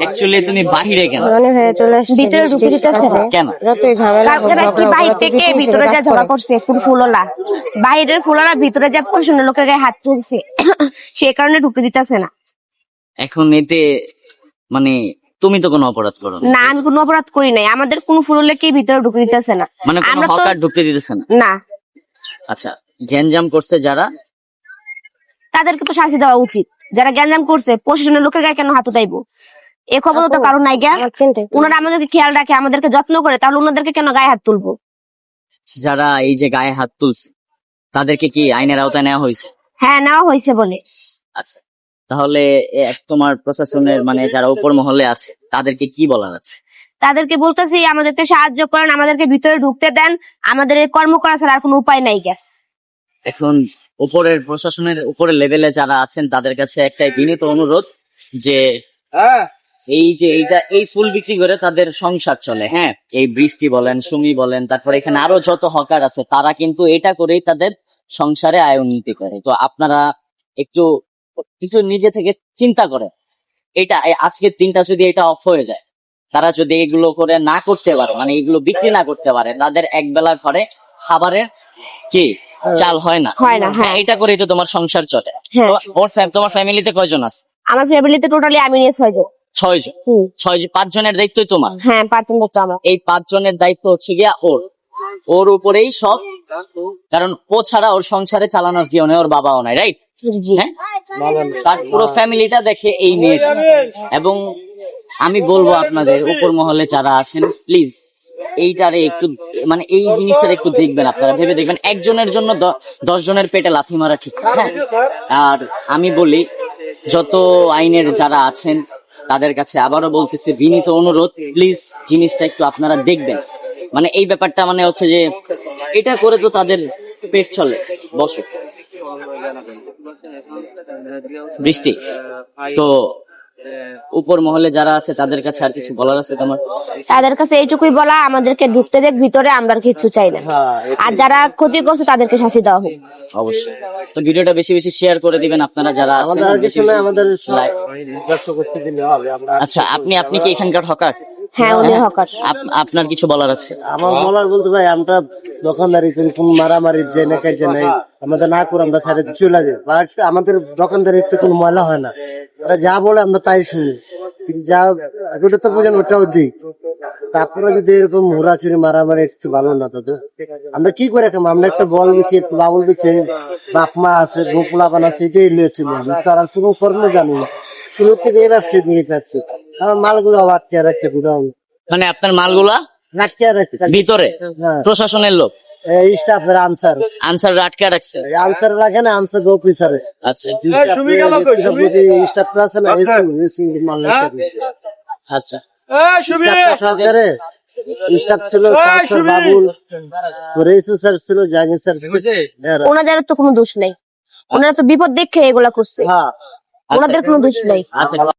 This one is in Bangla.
অ্যাকচুয়ালি তুমি বাহিরে কেন? মানে হয়ে চলে আসছে, ভিতরে ঢুকে দিতেছে না। কেন? যতই ঝামেলা হোক, কারণ কি ঝগড়া বাহির হোক, থেকে যদি ভিতরে কাজ যা করে। ঝগড়া করছে ফুলওয়ালা, বাইরের ফুলওয়ালা ভিতরে যা প্রচন্ড লোকের গায়ে হাত তুলছে সে কারণে ঢুকে দিতেছে না। এখন এতে মানে তুমি তো কোনো অপরাধ করো না। না, আমি কোনো অপরাধ করি নাই, আমাদের কোন ফুলওয়ালাকে ভিতরে ঢুকে দিতেছে না। মানে কোনো আমরা তো হকার ঢুকতে দিতেছে না? না, আচ্ছা, গ্যাঞ্জাম করছে যারা, তাদেরকে তো শাস্তি দেওয়া উচিত। যারা গ্যাঞ্জাম করছে প্রশাসনের লোকের গায়ে কেন হাত উঠাইবো? এ খবর তো কারণ নাই গা। আমার চিন্তা ওনারা আমাদেরকে খেয়াল রাখে, আমাদেরকে যত্ন করে, তাহলে ওনাদেরকে কেন গায়ে হাত তুলবো? যারা এই যে গায়ে হাত তুলছে তাদেরকে কি আইনের আওতায় নেওয়া হয়েছে? হ্যাঁ, নেওয়া হয়েছে বলে। আচ্ছা, তাহলে তোমার প্রশাসনের মানে যারা উপর মহলে আছে তাদেরকে কি বলার আছে? তাদেরকে বলতেছি আমাদেরকে সাহায্য করেন, আমাদেরকে ভিতরে ঢুকতে দেন, আমাদের এই কর্ম করা ছাড়া আর কোনো উপায় নাই গা। এখন উপরের প্রশাসনের উপরের লেভেলে যারা আছেন তাদের কাছে একটাই বিনীত অনুরোধ যে এই যে এই ফুল বিক্রি করে তাদের সংসার চলে। হ্যাঁ, এই বৃষ্টি বলেন, সুমি বলেন, তারপর এখানে আরো যত হকার আছে তারা কিন্তু এটা করেই তাদের সংসারে আয় উন্নতি করে। তো আপনারা একটু একটু নিজে থেকে চিন্তা করেন, এটা আজকের দিনটা যদি এটা অফ হয়ে যায়, তারা যদি এগুলো করে না করতে পারে, মানে এগুলো বিক্রি না করতে পারে, তাদের এক বেলা ঘরে খাবারের কি চাল হয় না। হয় না, হ্যাঁ। এটা করেই তো তোমার সংসার চলে। হ্যাঁ। তোমার ফ্যামিলিতে কয়জন আছে? আমার ফ্যামিলিতে টোটালি আমি নিয়ে 6 জন। 6 জন। 5 জনের দায়িত্বই তোমার? হ্যাঁ, পার্টনার হচ্ছে আমার। এই 5 জনের দায়িত্ব হচ্ছে গিয়া ওর উপরেই সব, কারণ ও ছাড়া ওর সংসারে চালানোর কেউ নেই, ওর বাবাও নাই, রাইট? জি। হ্যাঁ, তার পুরো ফ্যামিলিটা দেখে এই মেয়ে। এবং আমি বলবো আপনাদের উপর মহলে যারা আছেন, প্লিজ এইটারে একটু মানে এই জিনিসটার একটু দেখবেন, আপনারা ভেবে দেখবেন। একজনের জন্য 10 জনের পেটে লাথি মারা ঠিক। হ্যাঁ, আর আমি বলি যত আইনের যারা আছেন তাদের কাছে আবারও বলতেছি বিনীত অনুরোধ, প্লিজ জিনিসটা একটু আপনারা দেখবেন। মানে এই ব্যাপারটা মানে হচ্ছে যে এটা করে তো তাদের পেট চলে। বসো বৃষ্টি, তো উপর মহলে যারা আছে তাদের কাছে আর কিছু বলার আছে তোমার? তাদের কাছে এইটুকুই বলা, আমাদেরকে ঢুকতে দেখ ভিতরে, আমরা আর কিছু চাই না। আর যারা ক্ষতি করছে তাদেরকে শাস্তি দেওয়া হোক। অবশ্যই। তো ভিডিওটা বেশি বেশি শেয়ার করে দিবেন আপনারা যারা আছেন। আচ্ছা, আপনি কি এখানকার হকার? হ্যাঁ, উনি হকার। আপনার কিছু বলার আছে? আমার বলার বলতে ভাই, আমরা দোকানদারি করি, কোন মারামারি যে না কাজে নাই, আমাদের না করে আমরা সাইডে চলে যাই। আমাদের দোকানদারিতে কোনো ময়লা হয় না, ওরা যা বলে আমরা তাই শুনি। যা ওটা তো বোঝেন, ওটাও দিই। তারপরে যদি এরকম হুড়াচুরি মারামারি একটু ভালো না, তাদের আমরা কি করে খাবো? আমরা একটা বল বেছি, একটু বাবুল বেছি, বাপ মা আছে, গোপলাপান আছে, এটাই নিয়েছিল। আমি তার কোনো কর্ম জানি না, শুরু থেকে এই ব্যবসা নিয়ে যাচ্ছি। আমার মালগুলো আটকে রাখতে গুড়াও, মানে আপনার মালগুলা আটকে রাখতে ভিতরে প্রশাসনের লোক স্টাফের আনসার আটকে রাখছে। আনসার রাখে না, আনসার অফিসারে। আচ্ছা স্টাফ আছে না, আচ্ছা, সরকারে স্টাফ ছিল বাবুল, রেসু স্যার ছিল, জাহাঙ্গীর স্যার ছিল। ওনাদের তো কোনো দোষ নাই, ওনারা তো বিপদ দেখে এগুলা করছে, হ্যাঁ, ওনাদের কোনো দোষ নাই। আচ্ছা।